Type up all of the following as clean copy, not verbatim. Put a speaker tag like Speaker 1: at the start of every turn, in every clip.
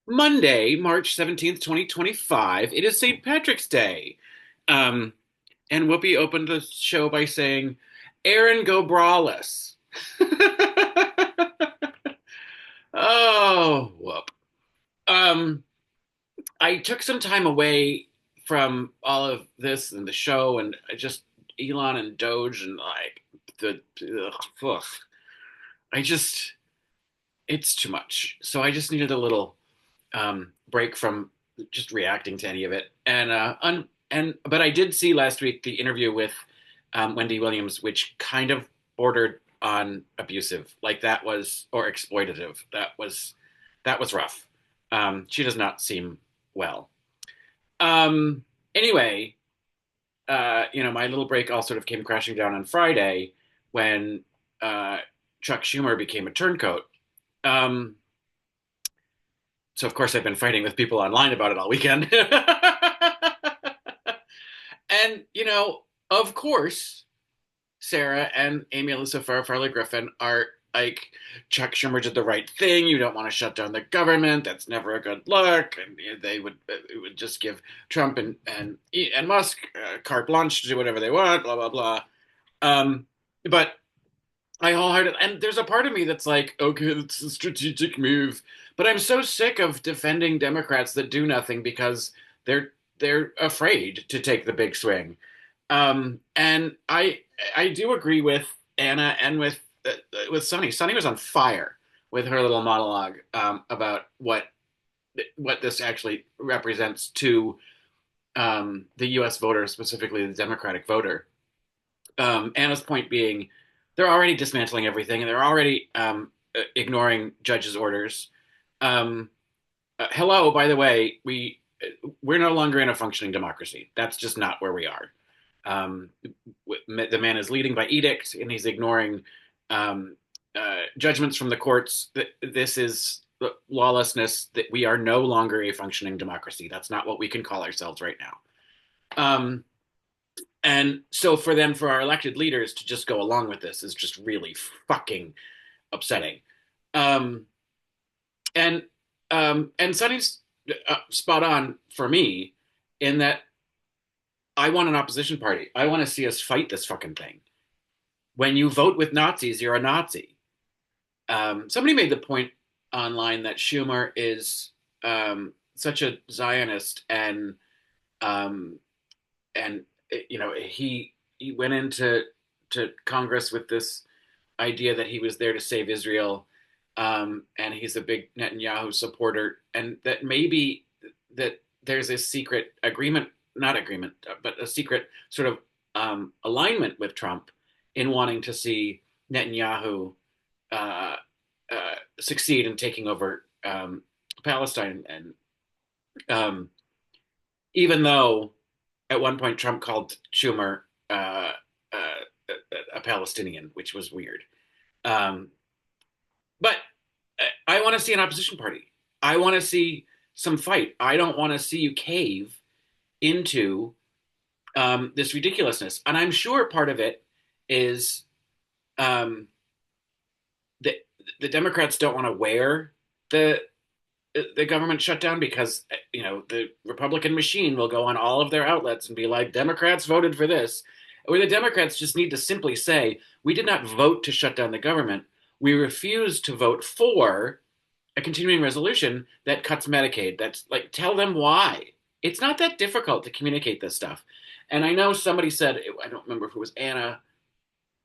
Speaker 1: Monday, March 17th, 2025. It is St. Patrick's Day. Um, and Whoopi opened the show by saying, Aaron, go braless. Oh, whoop. Um, I took some time away from all of this and the show and I just Elon and Doge and like ugh. I just, it's too much. So I just needed a little break from just reacting to any of it. But I did see last week the interview with Wendy Williams, which kind of bordered on abusive, like that was or exploitative. That was rough. She does not seem well. Anyway, my little break all sort of came crashing down on Friday when Chuck Schumer became a turncoat. Um, so of course I've been fighting with people online about it all weekend. And of course, Sarah and Amy Alyssa Farley Griffin are like, Chuck Schumer did the right thing. You don't want to shut down the government. That's never a good look. And it would just give Trump and Musk carte blanche to do whatever they want. Blah blah blah. But I wholeheartedly, and there's a part of me that's like, okay, it's a strategic move, but I'm so sick of defending Democrats that do nothing because they're afraid to take the big swing. And I do agree with Anna and with Sunny. Sunny was on fire with her little monologue about what this actually represents to the U.S. voter, specifically the Democratic voter. Anna's point being, they're already dismantling everything, and they're already ignoring judges' orders. Hello, by the way, we're no longer in a functioning democracy. That's just not where we are. Um, the man is leading by edict, and he's ignoring judgments from the courts. This is lawlessness. That we are no longer a functioning democracy. That's not what we can call ourselves right now. Um, and so for our elected leaders to just go along with this is just really fucking upsetting. Um, and and Sonny's spot on for me in that I want an opposition party. I want to see us fight this fucking thing. When you vote with Nazis, you're a Nazi. Somebody made the point online that Schumer is such a Zionist um, and he went into to Congress with this idea that he was there to save Israel, and he's a big Netanyahu supporter, and that maybe that there's a secret agreement, not agreement, but a secret sort of alignment with Trump in wanting to see Netanyahu uh, succeed in taking over Palestine, and um, even though at one point Trump called Schumer a Palestinian, which was weird. Um, but I want to see an opposition party. I want to see some fight. I don't want to see you cave into this ridiculousness. And I'm sure part of it is um, that the Democrats don't want to wear the the government shutdown because the Republican machine will go on all of their outlets and be like, Democrats voted for this, or the Democrats just need to simply say, we did not vote to shut down the government. We refused to vote for a continuing resolution that cuts Medicaid. That's like, tell them why. It's not that difficult to communicate this stuff. And I know somebody said, I don't remember if it was Anna,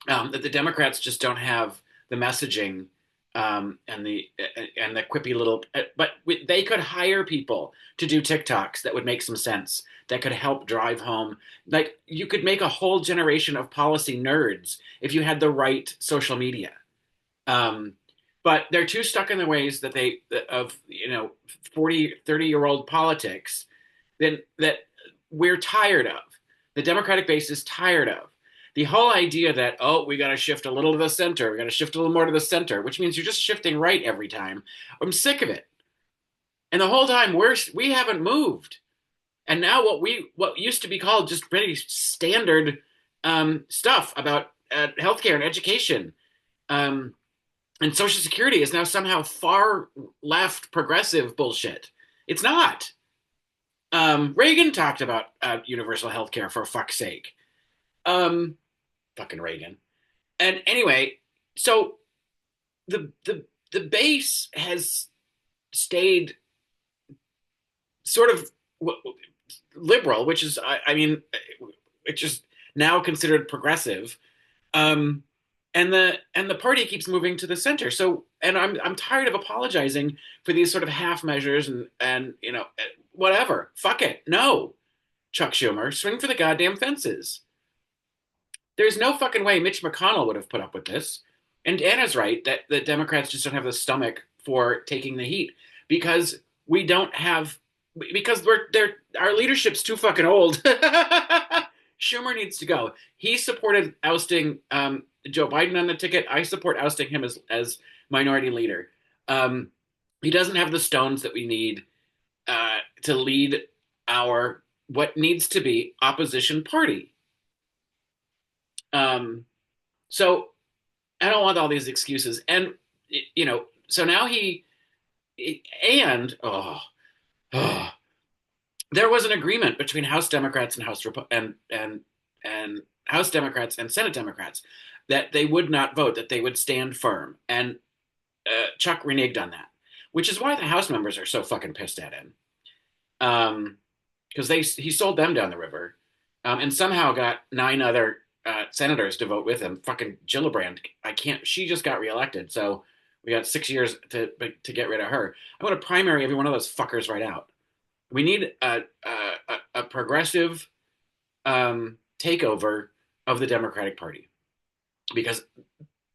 Speaker 1: that the Democrats just don't have the messaging and the quippy little. But they could hire people to do TikToks that would make some sense. That could help drive home. Like you could make a whole generation of policy nerds if you had the right social media. Um, but they're too stuck in the ways that they of 40, 30-year-old politics that we're tired of. The Democratic base is tired of. The whole idea that, oh, we got to shift a little to the center, we got to shift a little more to the center, which means you're just shifting right every time. I'm sick of it. And the whole time we haven't moved. And now what used to be called just pretty standard stuff about healthcare and education, um, And Social Security is now somehow far left progressive bullshit. It's not. Reagan talked about universal health care for fuck's sake. Um, Fucking Reagan. And anyway, so the base has stayed sort of liberal, which is, I mean, it's just now considered progressive. Um, and the party keeps moving to the center. So, and I'm tired of apologizing for these sort of half measures and whatever. Fuck it. No, Chuck Schumer, swing for the goddamn fences. There's no fucking way Mitch McConnell would have put up with this. And Anna's right that the Democrats just don't have the stomach for taking the heat because we don't have because our leadership's too fucking old. Schumer needs to go. He supported ousting Joe Biden on the ticket. I support ousting him as minority leader. Um, he doesn't have the stones that we need to lead our what needs to be opposition party. Um, so I don't want all these excuses. And so now and oh, there was an agreement between House Democrats and and House Democrats and Senate Democrats that they would not vote, that they would stand firm. And Chuck reneged on that, which is why the House members are so fucking pissed at him. Because he sold them down the river, and somehow got nine other senators to vote with him. Fucking Gillibrand, I can't. She just got reelected, so we got 6 years to get rid of her. I want to primary every one of those fuckers right out. We need a progressive takeover of the Democratic Party because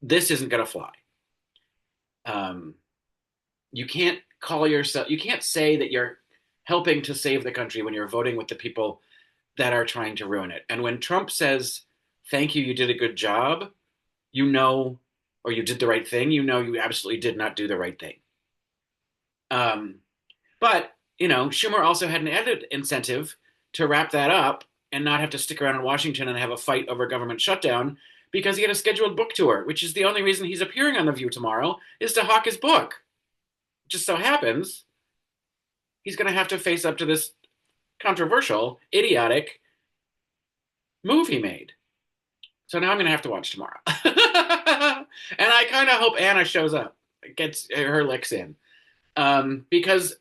Speaker 1: this isn't going to fly. Um, you can't you can't say that you're helping to save the country when you're voting with the people that are trying to ruin it. And when Trump says, thank you, you did a good job, you know, or you did the right thing, you know, you absolutely did not do the right thing. Um, but, Schumer also had an added incentive to wrap that up and not have to stick around in Washington and have a fight over government shutdown because he had a scheduled book tour, which is the only reason he's appearing on The View tomorrow is to hawk his book. Just so happens he's going to have to face up to this controversial, idiotic move he made. So now I'm going to have to watch tomorrow. And I kind of hope Anna shows up, gets her licks in. Because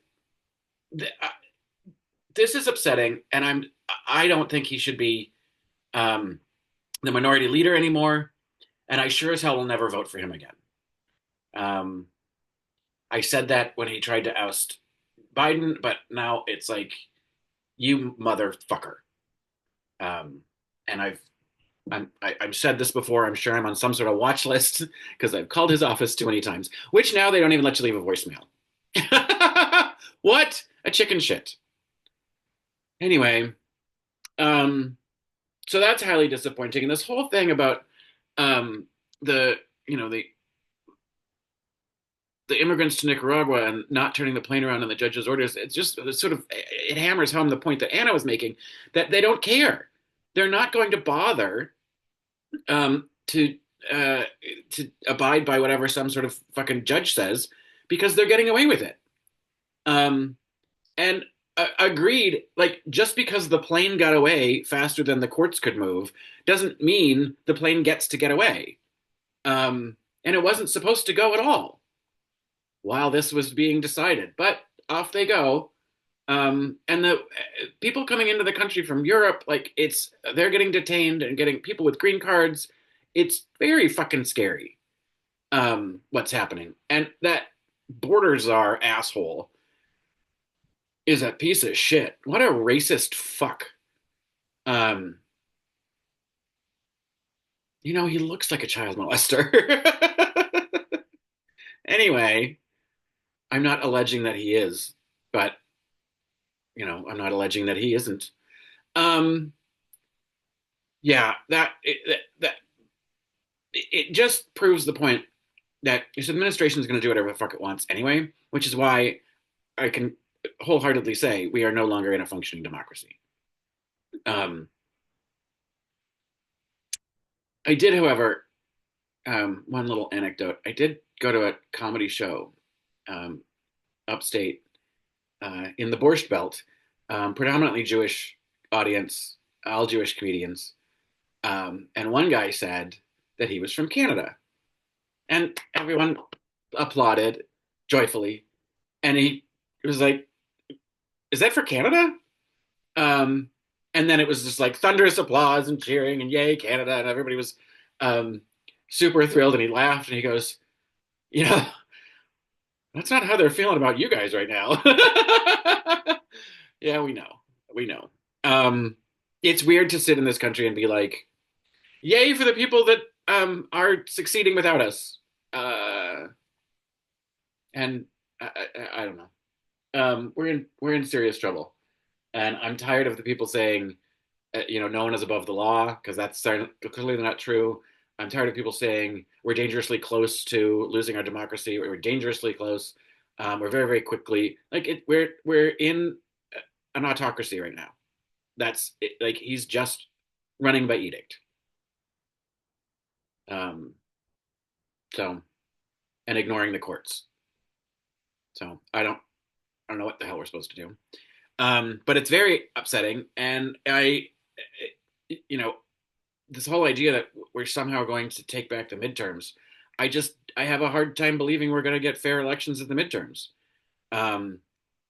Speaker 1: this is upsetting, and I don't think he should be the minority leader anymore, and I sure as hell will never vote for him again. Um, I said that when he tried to oust Biden, but now it's like, you motherfucker. And I've said this before. I'm sure I'm on some sort of watch list because I've called his office too many times, which now they don't even let you leave a voicemail. What a chicken shit. Anyway, so that's highly disappointing. And this whole thing about the the immigrants to Nicaragua and not turning the plane around on the judge's orders, it hammers home the point that Anna was making that they don't care. They're not going to bother um, to to abide by whatever some sort of fucking judge says because they're getting away with it. Um, and agreed, like just because the plane got away faster than the courts could move doesn't mean the plane gets to get away. And it wasn't supposed to go at all while this was being decided, but off they go. And the people coming into the country from Europe, like they're getting detained and getting people with green cards. It's very fucking scary. What's happening. And that border czar asshole is a piece of shit. What a racist fuck. Um, he looks like a child molester. Anyway, I'm not alleging that he is, but I'm not alleging that he isn't. Um, yeah, it just proves the point that this administration is going to do whatever the fuck it wants anyway, which is why I can wholeheartedly say we are no longer in a functioning democracy. Um, I did, however, one little anecdote. I did go to a comedy show um, upstate in the Borscht Belt, predominantly Jewish audience, all Jewish comedians. And one guy said that he was from Canada, and everyone applauded joyfully. And he was like, "Is that for Canada?" Um, and then it was just like thunderous applause and cheering and yay Canada, and everybody was um, super thrilled. And he laughed and he goes, "You know, that's not how they're feeling about you guys right now." Yeah, we know. Um, it's weird to sit in this country and be like, "Yay for the people that are succeeding without us," and I don't know. We're in serious trouble, and I'm tired of the people saying, no one is above the law because that's clearly not true. I'm tired of people saying we're dangerously close to losing our democracy. We're dangerously close. We're very, very quickly like it. We're in an autocracy right now. That's it, like he's just running by edict. Um, so and ignoring the courts. So I don't know what the hell we're supposed to do. But it's very upsetting, and you know, this whole idea that we're somehow going to take back the midterms, I have a hard time believing we're going to get fair elections at the midterms. Um,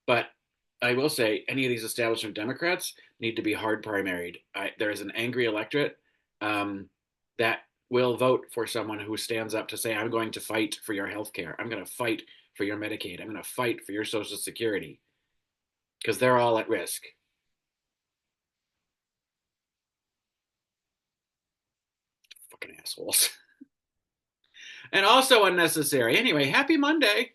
Speaker 1: but I will say any of these establishment Democrats need to be hard primaried. There is an angry electorate um, that will vote for someone who stands up to say, "I'm going to fight for your health care. I'm going to fight for your Medicaid. I'm going to fight for your Social Security," because they're all at risk. Fucking assholes. And also unnecessary. Anyway, happy Monday.